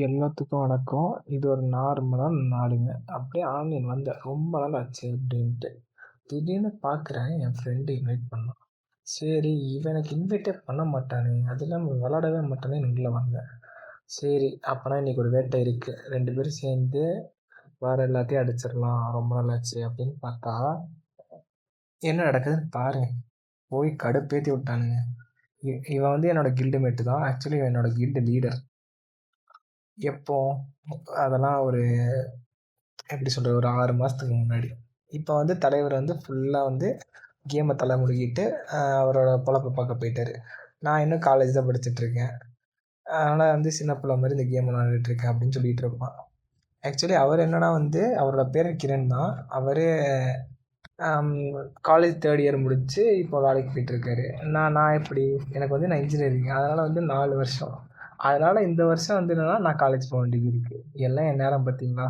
எல்லாத்துக்கும் வணக்கம். இது ஒரு நார்மலான நாளுங்க. அப்படியே ஆன்லைன் வந்தேன். ரொம்ப நாள் ஆச்சு அப்படின்ட்டு. திடீர்னு பார்க்குறேன் என் ஃப்ரெண்டு இன்வைட் பண்ணான். சரி இவன் எனக்கு இன்வைட்டே பண்ண மாட்டானே, அது இல்லாம விளாடவே மாட்டானேன்னு உள்ள வந்தேன். சரி அப்போனா இன்னைக்கு ஒரு வேட்டை இருக்கு. 2 பேரும் சேர்ந்து வேற எல்லாத்தையும் அடிச்சிடலாம். ரொம்ப நாள் ஆச்சு அப்படின்னு பார்த்தா, என்ன நடக்குதுன்னு பாருங்க. போய் கடுப்பேத்தி விட்டானுங்க. இவன் வந்து என்னோட கில்டு மேட்டு தான். ஆக்சுவலி இவன் என்னோட கில்டு லீடர். எப்போ? அதெல்லாம் ஒரு எப்படி சொல்கிறது, ஒரு 6 மாதத்துக்கு முன்னாடி. இப்போ வந்து தலைவர் வந்து ஃபுல்லாக வந்து கேமை தலை முழுகிட்டு அவரோட பொழப்ப பார்க்க போயிட்டார். நான் இன்னும் காலேஜ் தான் படிச்சுட்ருக்கேன். அதனால் வந்து சின்ன பிள்ளை மாதிரி இந்த கேம் விளாண்டுட்ருக்கேன் அப்படின்னு சொல்லிகிட்டு இருப்பான். ஆக்சுவலி அவர் என்னன்னா வந்து அவரோட பேர் கிரண் தான். அவர் காலேஜ் 3rd இயர் முடிச்சு இப்போ வேலைக்கு போயிட்டுருக்காரு. நான் எப்படி, எனக்கு வந்து நான் இன்ஜினியரிங், அதனால் வந்து 4 வருஷம். அதனால் இந்த வருஷம் வந்து என்னென்னா நான் காலேஜ் போக வேண்டியது இருக்குது. எல்லாம் என் நேரம் பார்த்தீங்களா,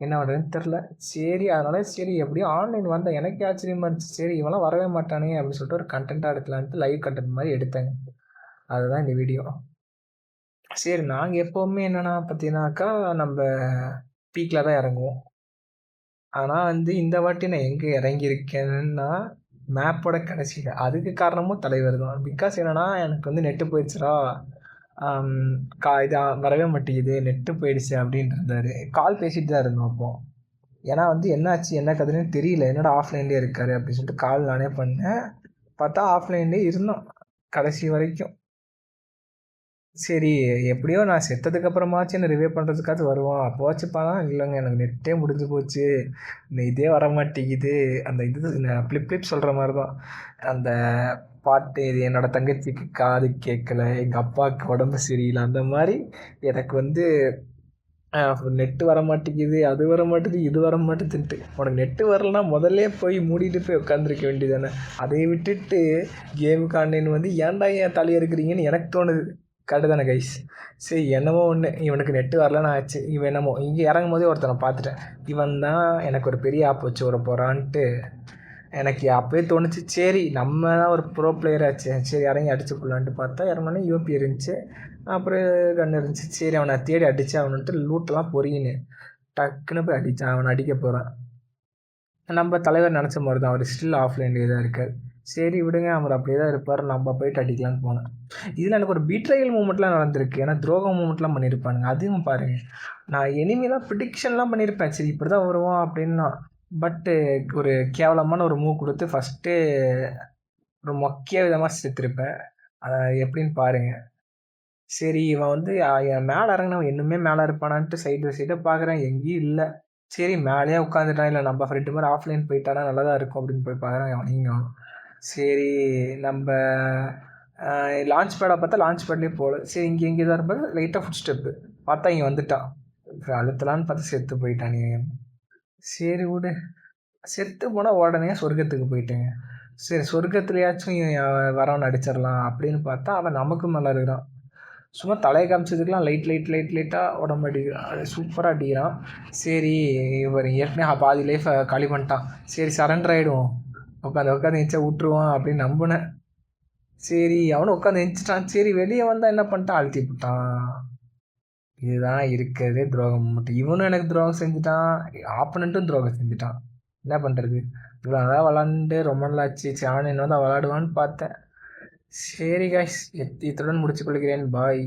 என்ன பண்ணுறதுன்னு தெரில. சரி அதனால் சரி எப்படியும் ஆன்லைன் வந்தேன். எனக்கே ஆச்சரியமா இருந்துச்சு. சரி இவன்லாம் வரவே மாட்டானே அப்படின்னு சொல்லிட்டு ஒரு கண்டென்ட்டாக எடுக்கலான்ட்டு லைவ் கண்டென்ட் மாதிரி எடுத்தேங்க. அதுதான் இந்த வீடியோ. சரி நாங்கள் எப்போவுமே என்னென்னா பார்த்தீங்கன்னாக்கா நம்ம பீக்கில் தான் இறங்குவோம். ஆனால் வந்து இந்த வாட்டி நான் எங்கே இறங்கியிருக்கேன்னா மேப்போட கடைசியில். அதுக்கு காரணமும் தலைவர் தான். பிகாஸ் என்னென்னா எனக்கு வந்து நெட்டு போயிடுச்சுடா, இது வரவே மாட்டேங்குது, நெட்டு போயிடுச்சு அப்படின்ட்டு இருந்தார். கால் பேசிட்டு தான் இருந்தோம் அப்போது. ஏன்னா வந்து என்னாச்சு என்ன கதைன்னு தெரியல, என்னடா ஆஃப்லைன்லேயே இருக்கார் அப்படின்னு சொல்லிட்டு கால் நானே பண்ணேன். பார்த்தா ஆஃப்லைன்லேயே இருந்தோம் கடைசி வரைக்கும். சரி எப்படியோ நான் செத்ததுக்கப்புறமாச்சும் என்ன ரிவே பண்ணுறதுக்காச்சும் வருவான். போச்சுப்பானா, இல்லைங்க எனக்கு நெட்டே முடிஞ்சு போச்சு, இந்த இதே வரமாட்டேங்குது. அந்த இது ஃப்ளிப் ஃப்ளிப் சொல்கிற மாதிரி தான் அந்த பாட்டு. இது என்னோடய தங்கச்சிக்கு காது கேட்கல, எங்கள் அப்பாவுக்கு உடம்பு சரியில்லை, அந்த மாதிரி எனக்கு வந்து நெட்டு வர மாட்டேங்குது, அது வர மாட்டேது, இது வர மாட்டேதுன்ட்டு. உனக்கு நெட்டு வரலன்னா முதல்லே போய் மூடிட்டு போய் உட்காந்துருக்க வேண்டியது தானே. அதை விட்டுட்டு கேமுக்கு ஆன்லைன் வந்து ஏன்டா ஏன் தலையை இருக்கிறீங்கன்னு எனக்கு தோணுது. கரெக்டு தானே கைஸ்? சரி என்னமோ ஒன்று, இவனுக்கு நெட்டு வரலன்னு ஆச்சு. இவன் என்னமோ இங்கே இறங்கும் போதே ஒருத்தனை பார்த்துட்டேன். இவன் தான் எனக்கு ஒரு பெரிய ஆப் வச்சு விட போகிறான்ட்டு எனக்கு அப்போயே தோணுச்சு. சரி நம்ம தான் ஒரு ப்ரோ பிளேயர் ஆச்சு, சரி இறங்கி அடிச்சு போடலான்ட்டு பார்த்தா இறங்கினோடனே யூபி இருந்துச்சு, அப்புறம் கன் இருந்துச்சு. சரி அவனை தேடி அடித்து அவனுன்ட்டு லூட்டெல்லாம் பொறியின்னு டக்குன்னு போய் அடித்தான். அவனை அடிக்க போகிறான். நம்ம தலைவர் நினச்ச மாதிரி தான், அவர் ஸ்டில் ஆஃப்லைன்லேயே தான் இருக்கார். சரி விடுங்க, அவர் அப்படியே தான் இருப்பார், நம்ம போயிட்டு அடிக்கலான்னு போனேன். இதில் எனக்கு ஒரு பீட்ரையல் மூமெண்ட்லாம் நடந்திருக்கு. ஏன்னா துரோகம் மூமெண்ட்லாம் பண்ணியிருப்பானுங்க. அதையும் பாருங்கள். நான் எனிமிலாம் ப்ரிடிக்ஷன்லாம் பண்ணியிருப்பேன், சரி இப்படி தான் வருவோம் அப்படின்னா. பட்டு ஒரு கேவலமான ஒரு மூவ் கொடுத்து ஃபஸ்ட்டு ஒரு மொக்கைய விதமாக செத்துருப்பேன். அதை எப்படின்னு பாருங்கள். சரி இவன் வந்து என் மேலே இறங்கினவன் இன்னுமே மேலே இருப்பானான்ட்டு சைடு பார்க்குறேன், எங்கேயும் இல்லை. சரி மேலேயே உட்காந்துட்டான், இல்லை நம்ம ஃப்ரெண்டு மாதிரி ஆஃப்லைன் போயிட்டானா நல்லா தான் இருக்கும் அப்படின்னு போய் பார்க்குறேன், அவனையும். சரி நம்ம லான்ச் பேடை பார்த்தா லான்ச் பேட்லேயே போகல. சரி இங்கே தான் இருப்பாரு, லைட்டாக ஃபுட் ஸ்டெப்பு பார்த்தா இங்கே வந்துட்டான். அழுத்தலான்னு பார்த்து செத்து போயிட்டான். சரி விடு, செத்து போனால் உடனே சொர்க்கத்துக்கு போயிட்டேங்க. சரி சொர்க்கத்துலையாச்சும் வரவன் அடிச்சிடலாம் அப்படின்னு பார்த்தா அவன் நமக்கு மேலே இருக்கிறான். சும்மா தலையை காமிச்சதுக்கெலாம் லைட்டாக உடம்பு அடிக்கிறான், சூப்பராக அடிக்கிறான். சரி இவர் ஏற்கனவே பாதி லைஃப்பை காலி பண்ணிட்டான், சரி சரண்டர் ஆகிடுவோம், உட்காந்து எச்சா விட்டுருவான் அப்படின்னு நம்பினேன். சரி அவனும் உட்காந்து எந்திச்சிட்டான். சரி வெளியே வந்தால் என்ன பண்ணிட்டான், அழுத்தி விட்டான். இதுதான் இருக்கிறதே துரோகம் மட்டும். இவனும் எனக்கு துரோகம் செஞ்சுட்டான், ஆப்பனண்ட்டும் துரோகம் செஞ்சுட்டான். என்ன பண்ணுறது, இவ்வளோ நல்லா விளாண்டு ரொம்ப நாள் ஆச்சு, சரி ஆன்லைன் வந்து விளாடுவான்னு பார்த்தேன். சரி காய்ஸ், இத்துடன் முடிச்சு கொள்கிறேன். பாய்.